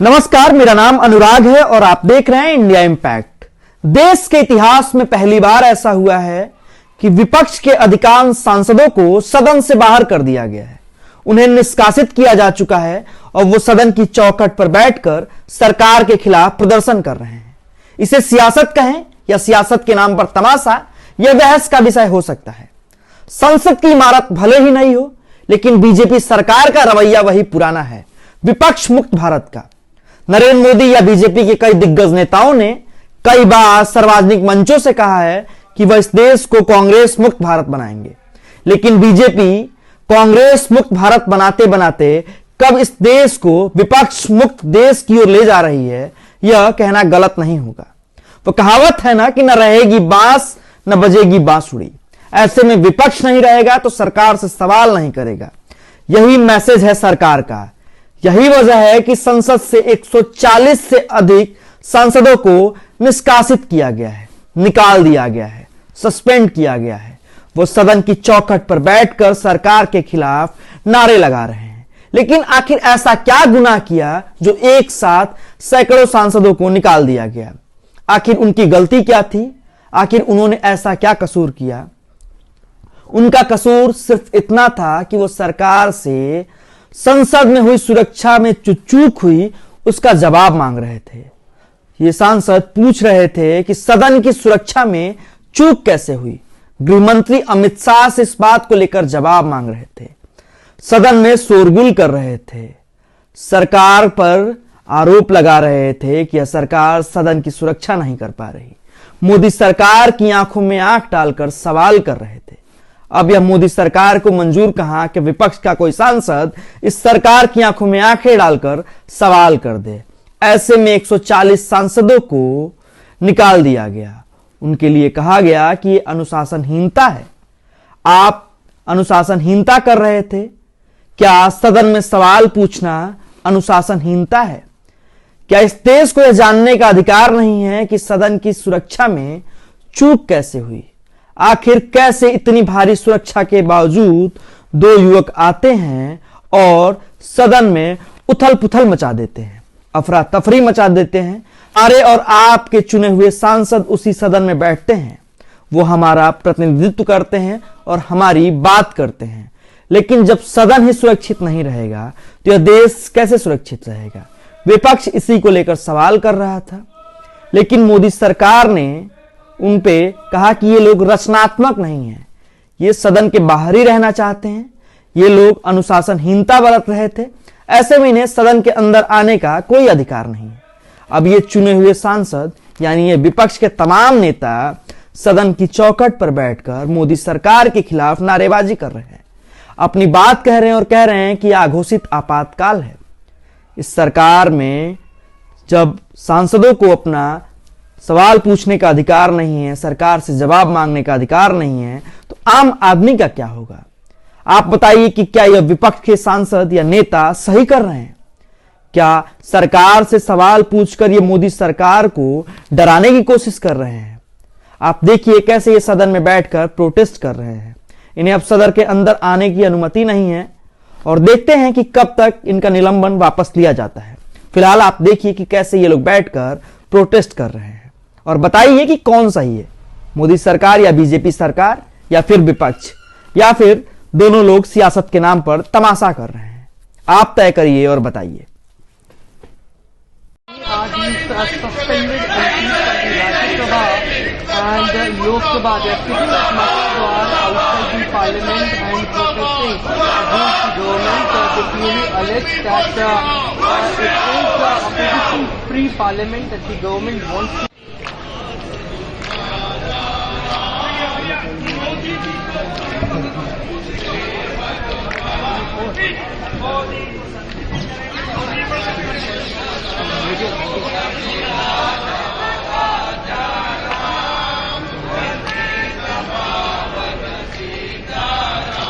नमस्कार, मेरा नाम अनुराग है और आप देख रहे हैं इंडिया इम्पैक्ट। देश के इतिहास में पहली बार ऐसा हुआ है कि विपक्ष के अधिकांश सांसदों को सदन से बाहर कर दिया गया है। उन्हें निष्कासित किया जा चुका है और वो सदन की चौखट पर बैठकर सरकार के खिलाफ प्रदर्शन कर रहे हैं। इसे सियासत कहें या सियासत के नाम पर तमाशा, यह बहस का विषय हो सकता है। संसद की इमारत भले ही नहीं हो, लेकिन बीजेपी सरकार का रवैया वही पुराना है, विपक्ष मुक्त भारत का। नरेंद्र मोदी या बीजेपी के कई दिग्गज नेताओं ने कई बार सार्वजनिक मंचों से कहा है कि वह इस देश को कांग्रेस मुक्त भारत बनाएंगे, लेकिन बीजेपी कांग्रेस मुक्त भारत बनाते बनाते कब इस देश को विपक्ष मुक्त देश की ओर ले जा रही है, यह कहना गलत नहीं होगा। वो कहावत है ना कि न रहेगी बांस न बजेगी बांसुरी। ऐसे में विपक्ष नहीं रहेगा तो सरकार से सवाल नहीं करेगा। यही मैसेज है सरकार का। यही वजह है कि संसद से 140 से अधिक सांसदों को निष्कासित किया गया है, निकाल दिया गया है, सस्पेंड किया गया है। वो सदन की चौखट पर बैठकर सरकार के खिलाफ नारे लगा रहे हैं। लेकिन आखिर ऐसा क्या गुनाह किया जो एक साथ सैकड़ों सांसदों को निकाल दिया गया? आखिर उनकी गलती क्या थी? आखिर उन्होंने ऐसा क्या कसूर किया? उनका कसूर सिर्फ इतना था कि वो सरकार से संसद में हुई सुरक्षा में चूक हुई उसका जवाब मांग रहे थे। ये सांसद पूछ रहे थे कि सदन की सुरक्षा में चूक कैसे हुई। गृहमंत्री अमित शाह से इस बात को लेकर जवाब मांग रहे थे। सदन में शोरगुल कर रहे थे, सरकार पर आरोप लगा रहे थे कि यह सरकार सदन की सुरक्षा नहीं कर पा रही। मोदी सरकार की आंखों में आंख डालकर सवाल कर रहे थे। अब यह मोदी सरकार को मंजूर कहां कि विपक्ष का कोई सांसद इस सरकार की आंखों में आंखें डालकर सवाल कर दे। ऐसे में 140 सांसदों को निकाल दिया गया। उनके लिए कहा गया कि यह अनुशासनहीनता है। आप अनुशासनहीनता कर रहे थे। क्या सदन में सवाल पूछना अनुशासनहीनता है? क्या इस देश को यह जानने का अधिकार नहीं है कि सदन की सुरक्षा में चूक कैसे हुई? आखिर कैसे इतनी भारी सुरक्षा के बावजूद दो युवक आते हैं और सदन में उथल पुथल मचा देते हैं, अफरा तफरी मचा देते हैं। अरे और आपके चुने हुए सांसद उसी सदन में बैठते हैं, वो हमारा प्रतिनिधित्व करते हैं और हमारी बात करते हैं। लेकिन जब सदन ही सुरक्षित नहीं रहेगा तो यह देश कैसे सुरक्षित रहेगा? विपक्ष इसी को लेकर सवाल कर रहा था। लेकिन मोदी सरकार ने उन पे कहा कि ये लोग रचनात्मक नहीं हैं, ये सदन के बाहर ही रहना चाहते हैं, ये लोग अनुशासनहीनता बरत रहे थे। ऐसे में इन्हें सदन के अंदर आने का कोई अधिकार नहीं है। अब ये चुने हुए सांसद यानी ये विपक्ष के तमाम नेता सदन की चौखट पर बैठकर मोदी सरकार के खिलाफ नारेबाजी कर रहे हैं, अपनी बात कह रहे हैं और कह रहे हैं कि यह घोषित आपातकाल है। इस सरकार में जब सांसदों को अपना सवाल पूछने का अधिकार नहीं है, सरकार से जवाब मांगने का अधिकार नहीं है, तो आम आदमी का क्या होगा? आप बताइए कि क्या यह विपक्ष के सांसद या नेता सही कर रहे हैं? क्या सरकार से सवाल पूछकर ये मोदी सरकार को डराने की कोशिश कर रहे हैं? आप देखिए कैसे ये सदन में बैठकर प्रोटेस्ट कर रहे हैं। इन्हें अब सदन के अंदर आने की अनुमति नहीं है और देखते हैं कि कब तक इनका निलंबन वापस लिया जाता है। फिलहाल आप देखिए कि कैसे ये लोग बैठकर प्रोटेस्ट कर रहे हैं और बताइए कि कौन सही है, मोदी सरकार या बीजेपी सरकार या फिर विपक्ष, या फिर दोनों लोग सियासत के नाम पर तमाशा कर रहे हैं। आप तय करिए और बताइए। and Lok Sabha, they are sitting at Muxtwar outside the parliament and protesting against the government. They clearly allege that it is a opposition-free parliament that the government wants to.